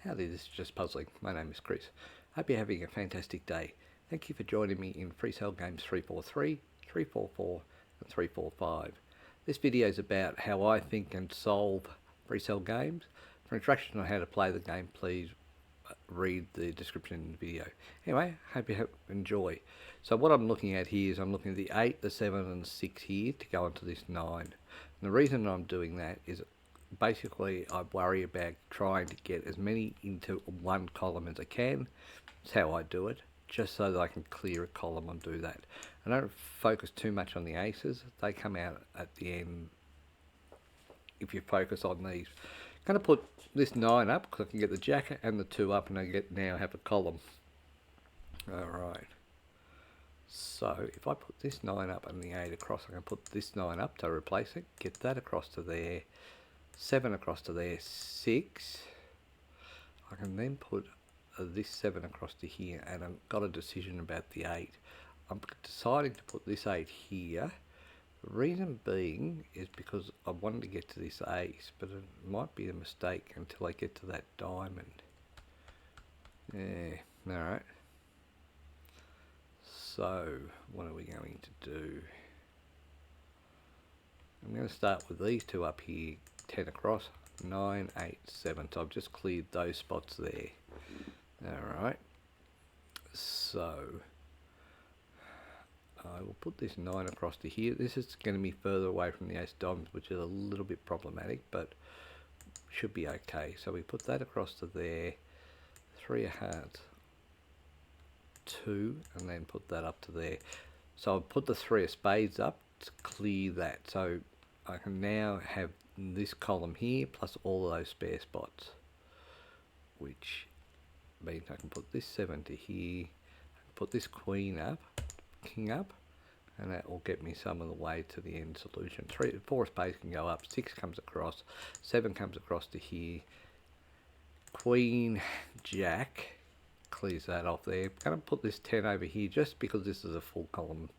Howdy, this is Just Puzzling. My name is Chris. Hope you're having a fantastic day. Thank you for joining me in Freecell Games 343, 344 and 345. This video is about how I think and solve Freecell Games. For instructions on how to play the game, please read the description in the video. Anyway, hope you enjoy. So what I'm looking at here is I'm looking at the 8, the 7 and the 6 here to go onto this 9. And the reason I'm doing that is basically I worry about trying to get as many into one column as I can. That's how I do it, just so that I can clear a column and do that. I don't focus too much on the aces. They come out at the end if you focus on these. I'm going to put this 9 up because I can get the jack and the 2 up, and I now have a column. Alright, so if I put this 9 up and the 8 across, I can put this 9 up to replace it, get that across to there, 7 across to there, 6. I can then put this 7 across to here, and I've got a decision about the 8. I'm deciding to put this 8 here. The reason being is because I wanted to get to this ace, but it might be a mistake until I get to that diamond. Yeah, alright. So, what are we going to do? I'm going to start with these two up here, 10 across, 9, 8, 7. So I've just cleared those spots there. Alright. So I will put this 9 across to here. This is going to be further away from the ace diamonds, which is a little bit problematic, but should be okay. So we put that across to there, 3 of hearts, 2, and then put that up to there. So I'll put the 3 of spades up to clear that. So I can now have this column here plus all of those spare spots, which means I can put this 7 to here, put this queen up, king up, and that will get me some of the way to the end solution. 4 spades can go up, 6 comes across, 7 comes across to here, queen, jack, clears that off there. I'm going to put this 10 over here just because this is a full column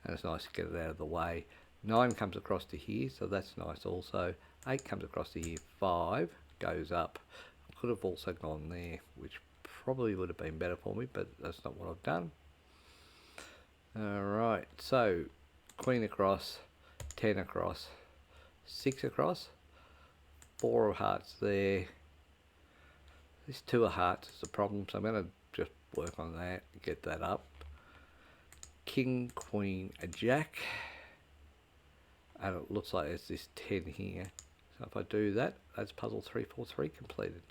and it's nice to get it out of the way. 9 comes across to here, so that's nice also. 8 comes across to here, 5 goes up. I could have also gone there, which probably would have been better for me, but that's not what I've done. Alright, so queen across, 10 across, 6 across, 4 of hearts there. This 2 of hearts is a problem, so I'm going to just work on that, get that up. King, queen, a jack, and it looks like there's this 10 here. So if I do that, that's puzzle 343 completed.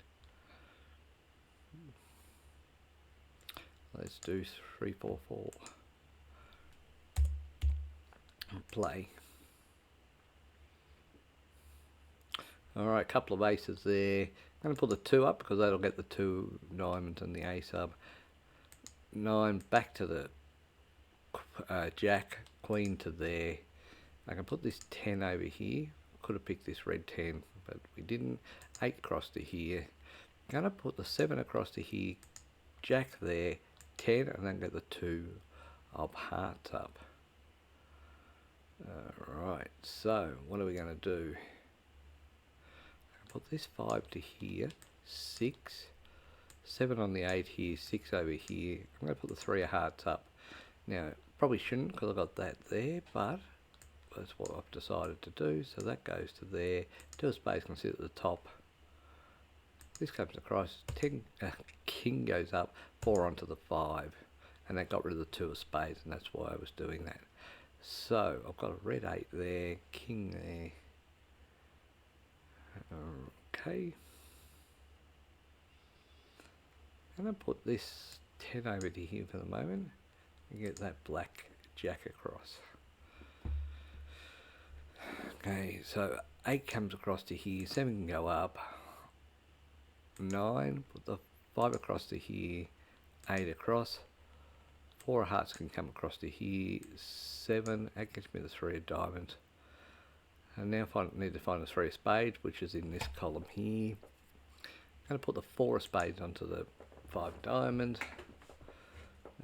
Let's do 344. Play. Alright, a couple of aces there. I'm going to put the 2 up because that'll get the 2 diamonds and the ace up. 9 back to the jack, queen to there. I can put this 10 over here. Could have picked this red 10, but we didn't. 8 across to here. I'm going to put the 7 across to here, jack there, 10, and then get the 2 of hearts up. Alright, so what are we going to do? Put this 5 to here, 6, 7 on the 8 here, 6 over here. I'm going to put the 3 of hearts up. Now, probably shouldn't because I've got that there, but that's what I've decided to do. So that goes to there. 2 of spades can sit at the top. This comes across, 10, king goes up, 4 onto the 5. And that got rid of the 2 of spades, and that's why I was doing that. So, I've got a red 8 there, king there. Okay. I'm going to put this 10 over to here for the moment and get that black jack across. Okay, so 8 comes across to here, 7 can go up, 9, put the 5 across to here, 8 across, 4 of hearts can come across to here, 7, that gets me the 3 of diamonds. And now I need to find the 3 of spades, which is in this column here. I'm going to put the 4 of spades onto the 5 diamonds.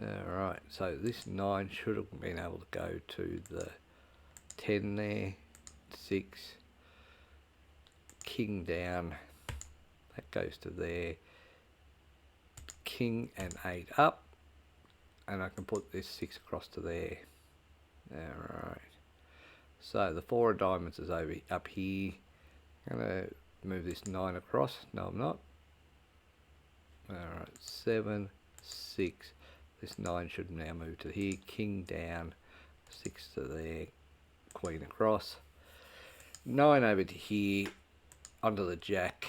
Alright, so this 9 should have been able to go to the 10 there, 6, king down, that goes to there, king and 8 up, and I can put this 6 across to there. Alright, so the 4 of diamonds is over up here. I'm going to move this 9 across. No, I'm not. Alright, 7, 6. This 9 should now move to here. King down, 6 to there, queen across. 9 over to here, onto the jack.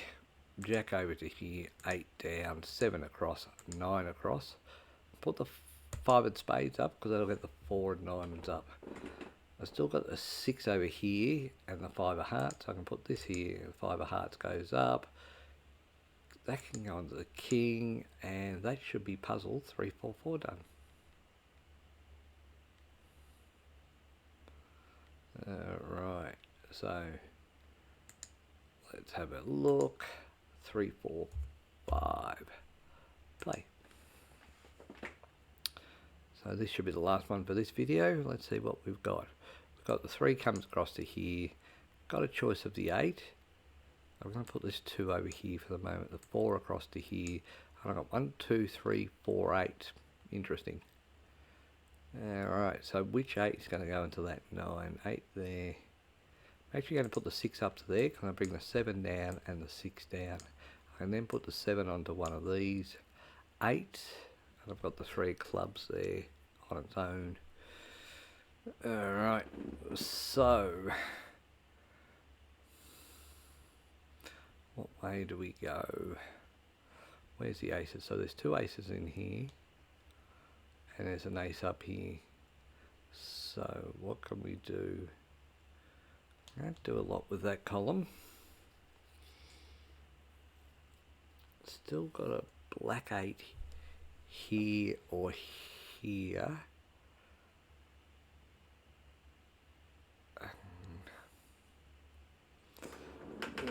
Jack over to here, 8 down, 7 across, 9 across. Put the 5 of spades up because that'll get the 4 of diamonds up. I've still got the 6 over here and the 5 of hearts. I can put this here, and the 5 of hearts goes up. That can go onto the king, and that should be puzzle 3, 4, 4 done. Alright, so let's have a look. 3, 4, 5. Play. So this should be the last one for this video. Let's see what we've got. We've got the 3 comes across to here. Got a choice of the 8. I'm going to put this 2 over here for the moment. The 4 across to here. And I've got 1, 2, 3, 4, 8. Interesting. Alright, so which 8 is going to go into that 9? 8 there. I'm actually going to put the 6 up to there. Can I bring the 7 down and the 6 down? I can then put the 7 onto one of these. 8. And I've got the 3 clubs there on its own. Alright, so what way do we go? Where's the aces? So there's 2 aces in here, and there's an ace up here. So what can we do? I don't do a lot with that column. Still got a black 8 here or here.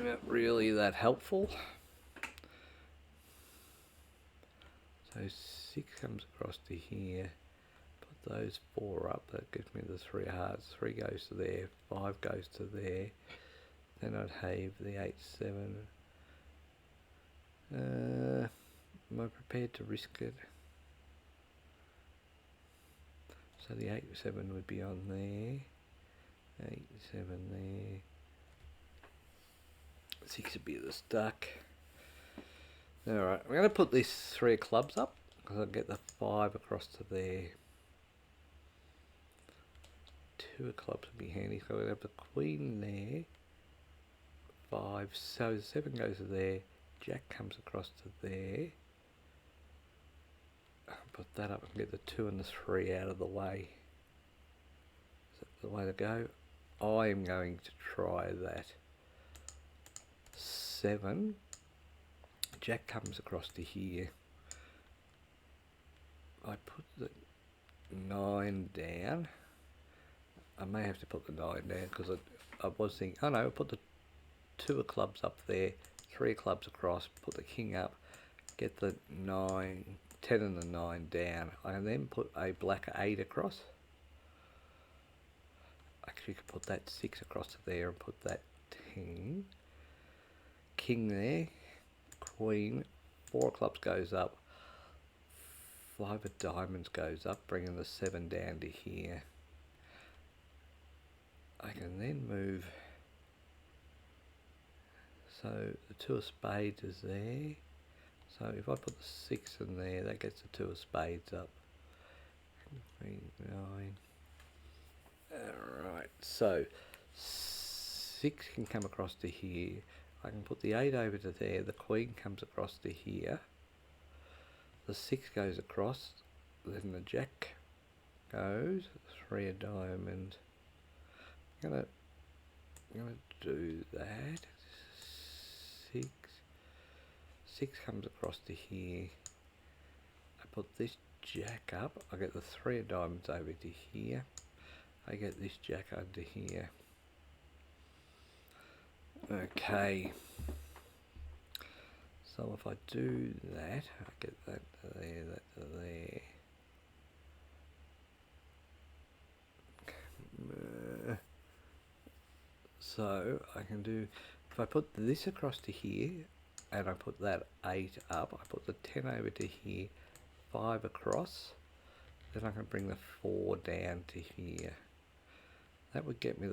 Not really that helpful. So 6 comes across to here. Put those 4 up. That gives me the 3 hearts. 3 goes to there. 5 goes to there. Then I'd have the 8, 7. Am I prepared to risk it? So the 8, 7 would be on there. 8, 7 there. 6 would be the stuck. Alright, I'm going to put these 3 clubs up because I'll get the 5 across to there. 2 of clubs would be handy, so we'll have the queen there. 5, so 7 goes to there. Jack comes across to there. I'll put that up and get the 2 and the 3 out of the way. Is that the way to go? I am going to try that. 7. Jack comes across to here. I put the 9 down. I may have to put the 9 down because I was thinking, oh no, I put the 2 of clubs up there, 3 of clubs across, put the king up, get the 9, 10 and the 9 down. I can then put a black 8 across. Actually, could put that 6 across to there and put that 10. King there, queen, 4 of clubs goes up, 5 of diamonds goes up, bringing the 7 down to here. I can then move, so the 2 of spades is there, so if I put the 6 in there, that gets the 2 of spades up. 3, 9. Alright, so 6 can come across to here. I can put the 8 over to there, the queen comes across to here, the 6 goes across, then the jack goes, 3 of diamonds. I'm gonna do that. 6 comes across to here. I put this jack up, I get the 3 of diamonds over to here. I get this jack under here. Okay, so if I do that, I get that to there, that to there. So I can do, if I put this across to here and I put that 8 up. I put the 10 over to here, 5 across. Then I can bring the 4 down to here. That would get me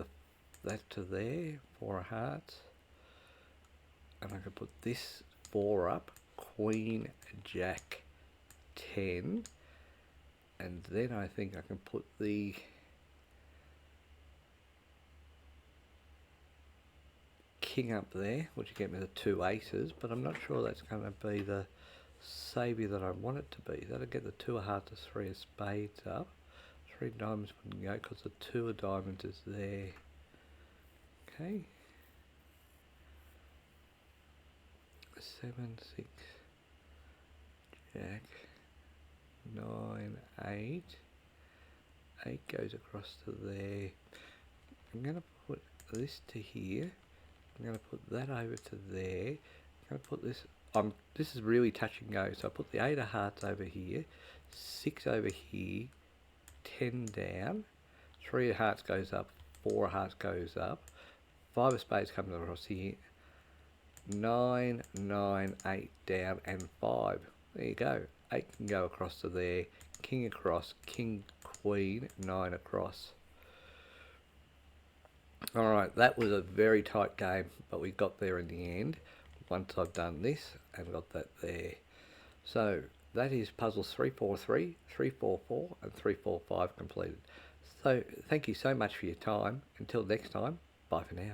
that to there, 4 of hearts. And I can put this 4 up, Queen, Jack, 10. And then I think I can put the King up there, which will get me the 2 aces, but I'm not sure that's going to be the saviour that I want it to be. That'll get the 2 of hearts, the 3 of spades up. 3 diamonds wouldn't go because the 2 of diamonds is there. Okay. 7, 6, Jack, 9, 8. 8 goes across to there. I'm going to put this to here. I'm going to put that over to there. I'm going to put this, this is really touch and go. So I put the 8 of hearts over here, 6 over here, 10 down, 3 of hearts goes up, 4 of hearts goes up, 5 of spades comes across here, 9, 9, 8 down, and 5. There you go. 8 can go across to there, king across, king, queen, 9 across. Alright, that was a very tight game, but we got there in the end once I've done this and got that there. So that is puzzles 343, 344 and 345 completed. So thank you so much for your time. Until next time, bye for now.